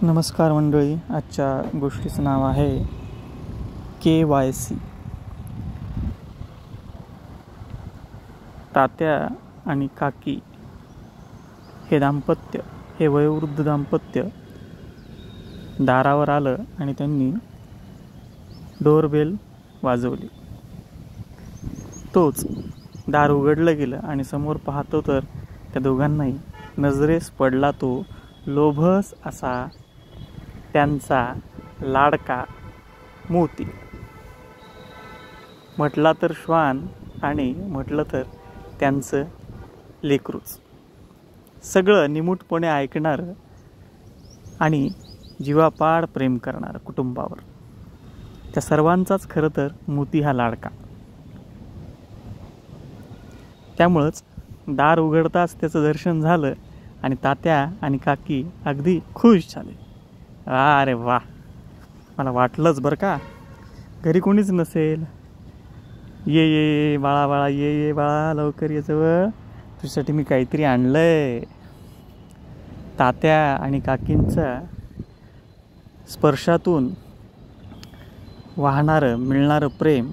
नमस्कार मंडळी. आजच्या गोष्टीचं नाव आहे KYC. तात्या आणि काकी हे वयोवृद्ध दाम्पत्य दारावर आलं आणि त्यांनी डोरबेल वाजवली. तोच दार उघडलं गेलं आणि समोर पाहतो तर त्या दोघांनाही नजरेस पडला तो लोभस असा त्यांचा लाडका मोती. म्हटला तर श्वान आणि म्हटलं तर त्यांचं लेकरूच. सगळं निमूटपणे ऐकणारं आणि जीवापाड प्रेम करणारं कुटुंबावर. त्या सर्वांचाच खरं तर मोती हा लाडका. त्यामुळंच दार उघडताच त्याचं दर्शन झालं आणि तात्या आणि काकी अगदी खुश झाले. अरे वा, मला वाटलंच बरं का, घरी कोणीच नसेल. ये बाळा बाळा, ये बाळा, लवकर ये जवळ, तुझ्यासाठी मी काहीतरी आणलंय. तात्या आणि काकींच्या स्पर्शातून वाहणारं मिळणारं प्रेम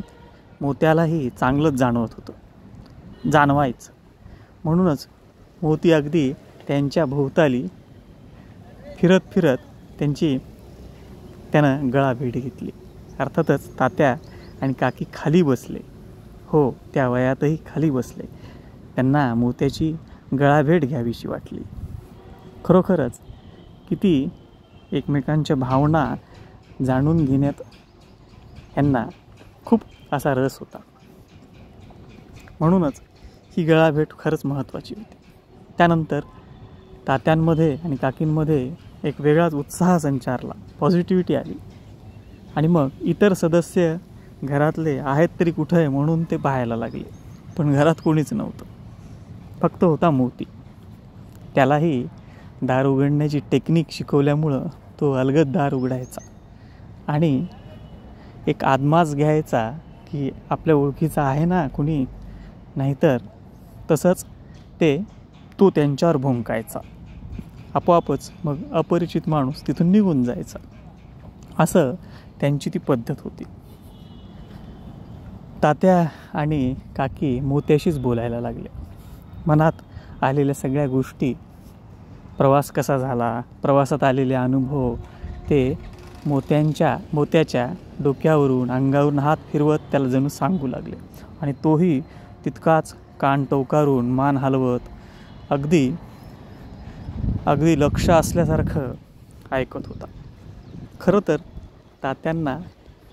मोत्यालाही चांगलंच जाणवत होतं, जाणवायचं. म्हणूनच मोती अगदी त्यांच्या भोवताली फिरत त्यानं गळाभेट घेतली. अर्थातच तात्या आणि काकी खाली बसले. हो, त्या वयातही खाली बसले. त्यांना मोत्याची गळाभेट घ्यावीशी वाटली. खरोखरच किती एकमेकांच्या भावना जाणून घेण्यात यांना खूप असा रस होता. म्हणूनच ही गळाभेट खरंच महत्त्वाची होती. त्यानंतर तात्यांमध्ये आणि काकींमध्ये एक वेगळाच उत्साह संचारला, पॉझिटिव्हिटी आली. आणि मग इतर सदस्य घरातले आहेत तरी कुठं आहे म्हणून ते पाहायला लागले. पण घरात कोणीच नव्हतं, फक्त होता मोती. त्यालाही दार उघडण्याची टेक्निक शिकवल्यामुळं तो अलगद दार उघडायचा आणि एक आदमास घ्यायचा की आपल्या ओळखीचा आहे ना कुणी, नाहीतर तसंच तो त्यांच्यावर भुंकायचा. आपोआपच मग अपरिचित माणूस तिथून निघून जायचा. असं त्यांची ती पद्धत होती. तात्या आणि काकी मोत्याशीच बोलायला लागले. मनात आलेल्या सगळ्या गोष्टी, प्रवास कसा झाला, प्रवासात आलेले अनुभव, ते मोत्याच्या डोक्यावरून अंगावरून हात फिरवत त्याला जणू सांगू लागले. आणि तोही तितकाच कान टोकारून मान हलवत अगदी लक्ष असल्यासारखं ऐकत होता. खरं तर तात्यांना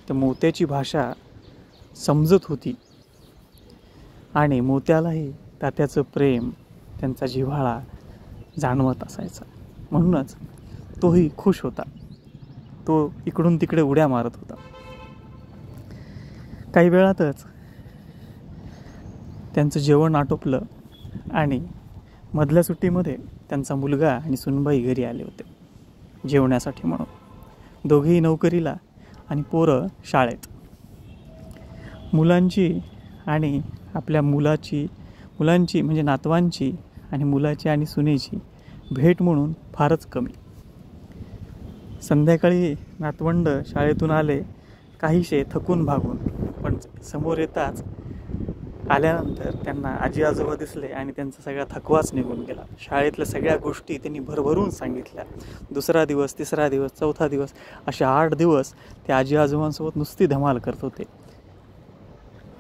त्या मोत्याची भाषा समजत होती आणि मोत्यालाही तात्याचं प्रेम, त्यांचा जिव्हाळा जाणवत असायचा. म्हणूनच तोही खुश होता. तो इकडून तिकडे उड्या मारत होता. काही वेळातच त्यांचं जेवण आटोपलं आणि मधल्या सुट्टीमध्ये त्यांचा मुलगा आणि सुनबाई घरी आले होते जेवण्यासाठी म्हणून. दोघेही नोकरीला आणि पोरं शाळेत. मुलांची आणि आपल्या मुलाची म्हणजे नातवांची आणि मुलाची आणि सुनेची भेट म्हणून फारच कमी. संध्याकाळी नातवंड शाळेतून आले, काहीशे थकून भागून, पण समोर येताच आल्यानंतर त्यांना आजी आजोबा दिसले आणि त्यांचा सगळा थकवाच निघून गेला. शाळेतल्या सगळ्या गोष्टी त्यांनी भरभरून सांगितल्या. दुसरा दिवस, तिसरा दिवस, चौथा दिवस, असे 8 दिवस ते आजी आजोबांसोबत नुसती धमाल करत होते.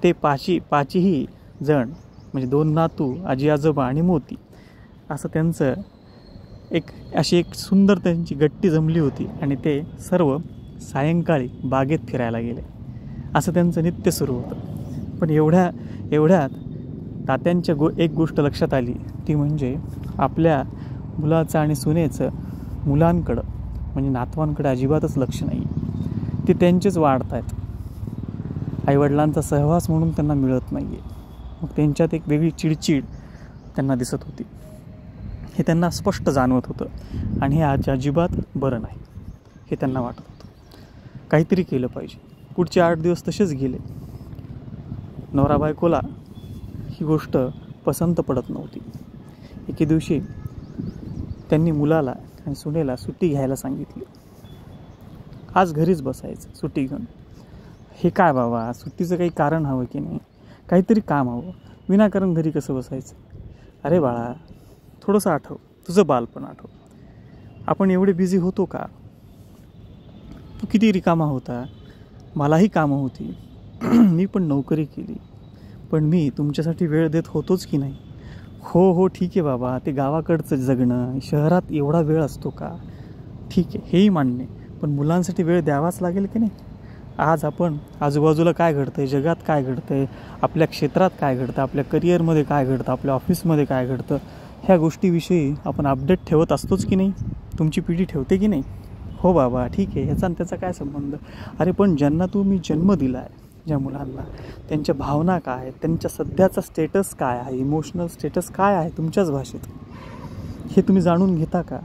ते पाचीही जण म्हणजे 2 नातू, आजी आजोबा आणि मोती, असं त्यांचं अशी एक सुंदर त्यांची गट्टी जमली होती. आणि ते सर्व सायंकाळी बागेत फिरायला गेले. असं त्यांचं नित्य सुरू होतं. पण एवढ्यात तात्यांच्या एक गोष्ट लक्षात आली, ती म्हणजे आपल्या मुलाचं आणि सुनेचं मुलांकडं म्हणजे नातवांकडे अजिबातच लक्ष नाही. ते त्यांचेच वाढत आहेत. आईवडिलांचा सहवास म्हणून त्यांना मिळत नाही आहे. मग त्यांच्यात एक वेगळी चिडचिड त्यांना दिसत होती. हे त्यांना स्पष्ट जाणवत होतं आणि हे आज अजिबात बरं नाही हे त्यांना वाटत होतं. काहीतरी केलं पाहिजे. पुढचे 8 दिवस तसेच गेले. नवरा बायकोला ही गोष्ट पसंत पडत नव्हती. एके दिवशी त्यांनी मुलाला आणि सुनेला सुट्टी घ्यायला सांगितली. आज घरीच बसायचं सुट्टी घेऊन. हे काय बाबा, सुट्टीचं काही कारण हवं की नाही, काहीतरी काम हवं, विनाकारण घरी कसं बसायचं. अरे बाळा, थोडंसं आठव, तुझं बालपण आठव. आपण एवढे बिझी होतो का? तू किती रिकामा होता, मलाही कामं होती, मी पण नोकरी केली, पण मी तुमच्यासाठी वेळ देत होतोच की नाही. हो ठीक आहे बाबा, ते गावाकडचं जगणं, शहरात एवढा वेळ असतो का? ठीक आहे, हेही मान्य, पण मुलांसाठी वेळ द्यावाच लागेल की नाही. आज आपण आजूबाजूला काय घडतं आहे, जगात काय घडतं आहे, आपल्या क्षेत्रात काय घडतं, आपल्या करिअरमध्ये काय घडतं, आपल्या ऑफिसमध्ये काय घडतं, ह्या गोष्टीविषयी आपण अपडेट ठेवत असतोच की नाही. तुमची पिढी ठेवते की नाही? हो बाबा, ठीक आहे, ह्याचा आणि त्याचा काय संबंध. अरे पण ज्यांना तुम्ही जन्म दिला आहे, ज्या मुलांना, त्यांच्या भावना काय आहेत, त्यांच्या सध्याचा स्टेटस काय आहे, इमोशनल स्टेटस काय आहे तुमच्याच भाषेत, हे तुम्ही जाणून घेता का?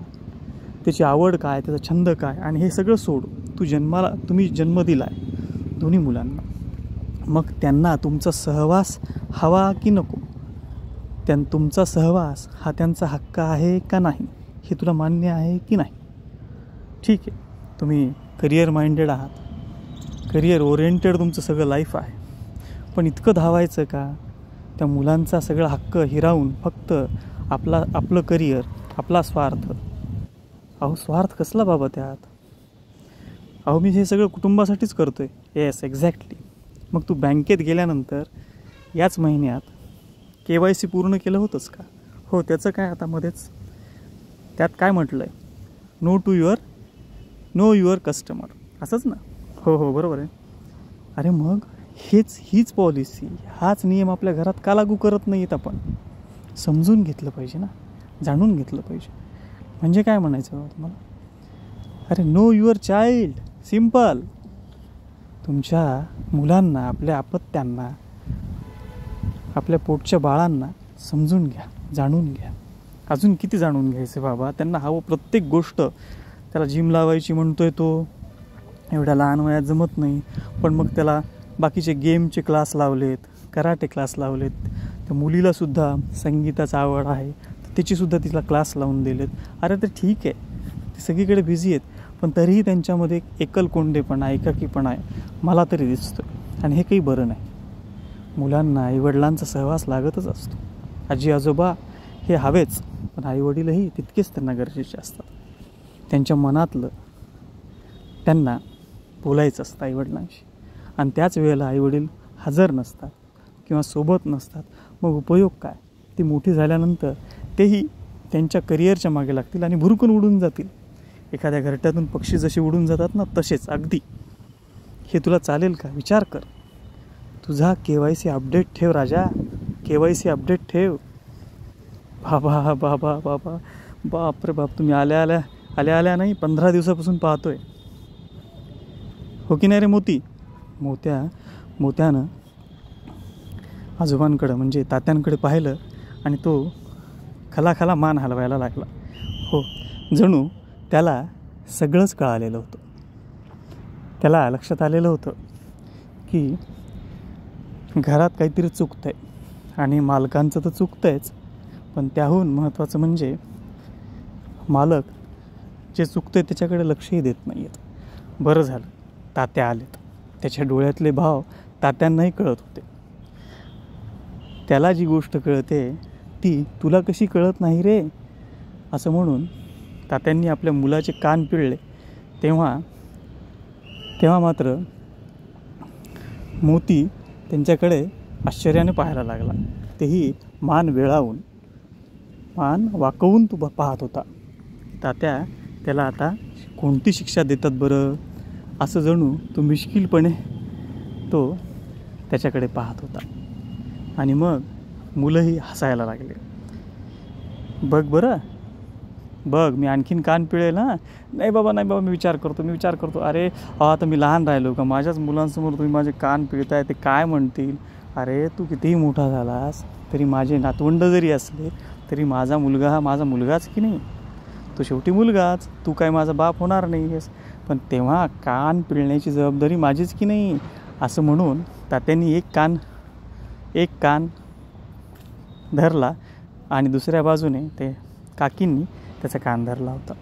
त्याची आवड काय, त्याचा छंद काय, आणि हे सगळं सोड. तुम्ही जन्म दिला आहे दोन्ही मुलांना, मग त्यांना तुमचा सहवास हवा की नको? तुमचा सहवास हा त्यांचा हक्क आहे का नाही, हे तुला मान्य आहे की नाही? ठीक आहे, तुम्ही करिअर माइंडेड आहात, करिअर ओरिएंटेड तुमचं सगळं लाईफ आहे, पण इतकं धावायचं का त्या मुलांचा सगळा हक्क हिरावून फक्त आपलं करिअर, आपला स्वार्थ? अहो स्वार्थ कसला बाबा त्यात? अहो मी हे सगळं कुटुंबासाठीच करतो आहे. Yes, exactly. मग तू बँकेत गेल्यानंतर याच महिन्यात KYC पूर्ण केलं होतंच का? हो, त्याचं काय आता मध्येच? त्यात काय म्हटलं आहे? नो युअर कस्टमर, असंच ना? हो बरोबर आहे. अरे मग हीच पॉलिसी, हाच नियम आपल्या घरात का लागू करत नाहीत आपण? समजून घेतलं पाहिजे ना, जाणून घेतलं पाहिजे. म्हणजे काय म्हणायचं बाबा तुम्हाला? अरे नो युअर चाइल्ड, सिम्पल. तुमच्या मुलांना, आपल्या अपत्यांना, आपल्या पोटच्या बाळांना समजून घ्या, जाणून घ्या. अजून किती जाणून घ्यायचं बाबा? त्यांना हवं प्रत्येक गोष्ट. त्याला जिम लावायची म्हणतोय तो, एवढ्या लहान वयात जमत नाही, पण मग त्याला बाकीचे गेमचे क्लास लावलेत, कराटे क्लास लावलेत. त्या मुलीलासुद्धा संगीताचा आवड आहे, त्याचीसुद्धा तिला क्लास लावून दिलेत. अरे ते ठीक आहे, ते सगळीकडे बिझी आहेत, पण तरीही त्यांच्यामध्ये एकलकोंडेपणा, एकाकीपणा आहे, मला तरी दिसतोय. आणि हे काही बरं नाही. मुलांना आईवडिलांचा सहवास लागतच असतो. आजी आजोबा हे हवेच, पण आईवडीलही तितकेच त्यांना गरजेचे असतात. त्यांच्या मनातलं त्यांना बोलायचं असतं आईवडिलांशी, आणि त्याच वेळेला आईवडील हजर नसतात किंवा सोबत नसतात. मग उपयोग काय? ती मोठी झाल्यानंतर तेही त्यांच्या करिअरच्या मागे लागतील आणि भुरकून उडून जातील. एखाद्या घरट्यातून पक्षी जसे उडून जातात ना, तसेच अगदी. हे तुला चालेल का? विचार कर. तुझा KYC अपडेट ठेव राजा, KYC अपडेट ठेव. बाबा बापरे बाप, तुम्ही आल्या नाही 15 दिवसापासून पाहतोय. हो की नाही रे मोती? मोत्यानं आजोबांकडं म्हणजे तात्यांकडे पाहिलं आणि तो खलाखला मान हलवायला लागला. हो, जणू त्याला सगळंच कळालेलं होतं. त्याला लक्षात आलेलं होतं की घरात काहीतरी चुकतं आहे, आणि मालकांचं तर चुकतंयच, पण त्याहून महत्त्वाचं म्हणजे मालक जे चुकतं आहे त्याच्याकडे लक्षही देत नाही आहेत. बरं झालं तात्या आलेत. त्याच्या डोळ्यातले भाव तात्यांनाही कळत होते. त्याला जी गोष्ट कळते ती तुला कशी कळत नाही रे, असं म्हणून तात्यांनी आपल्या मुलाचे कान पिळले. तेव्हा मात्र मोती त्यांच्याकडे आश्चर्याने पाहायला लागला. तेही मान वेळावून, मान वाकवून तो पाहत होता. तात्या त्याला आता कोणती शिक्षा देतात बरं, असं जणू तो मिश्किलपणे तो त्याच्याकडे पाहत होता. आणि मग मुलंही हसायला लागले. बघ मी आणखीन कान पिळेल ना? नाही बाबा मी विचार करतो. अरे आता मी लहान राहिलो का? माझ्याच मुलांसमोर तुम्ही माझे कान पिळताय, ते काय म्हणतील? अरे तू कितीही मोठा झालास तरी माझे नातवंड जरी असले तरी माझा मुलगा हा माझा मुलगाच की नाही? तो शेवटी मुलगाच. तू काय माझा बाप होणार नाही आहेस, पण तेव्हा कान पिळण्याची जबाबदारी माझीच की नाही? असं म्हणून तात्यांनी एक कान धरला आणि दुसऱ्या बाजूने ते काकींनी त्याचा कान धरला होता.